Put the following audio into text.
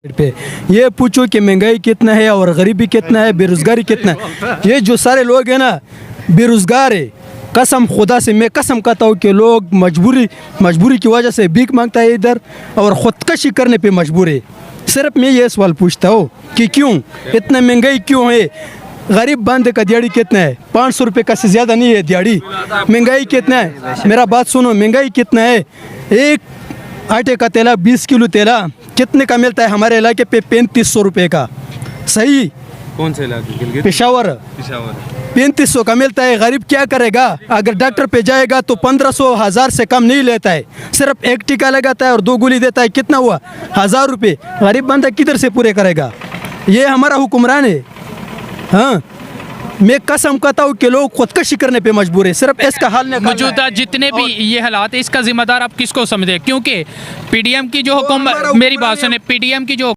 पे ये पूछो कि महंगाई कितना है और गरीबी कितना है, बेरोजगारी कितना है। ये जो सारे लोग हैं ना बेरोजगार है, कसम खुदा से मैं कसम कहता हूँ कि लोग मजबूरी की वजह से भीख मांगता है इधर और ख़ुदकशी करने पे मजबूर है। सिर्फ मैं ये सवाल पूछता हूँ कि क्यों इतना महंगाई क्यों है। गरीब बंदे का दिहाड़ी कितना है? 500 रुपये का से ज़्यादा नहीं है दिहाड़ी। महंगाई कितना है? मेरा बात सुनो, महंगाई कितना है? एक आटे का तेला 20 किलो तेला कितने का मिलता है हमारे इलाके पे? 3500 रुपये का। सही? कौन से इलाके? पेशावर। 3500 का मिलता है। गरीब क्या करेगा? अगर डॉक्टर पे जाएगा तो 1500 1000 से कम नहीं लेता है। सिर्फ एक टीका लगाता है और 2 गोली देता है। कितना हुआ? 1000 रुपये। गरीब बंदा किधर से पूरे करेगा? ये हमारा हुक्मरान है। हाँ, मैं कसम कहता हूँ कि लोग खुदकशी करने पे मजबूर है। सिर्फ इसका हल नहीं। मौजूदा जितने भी ये हालात है, इसका जिम्मेदार आप किसको समझते हैं? क्योंकि पीडीएम की जो हुकूमत, मेरी बात सुने, पीडीएम की जो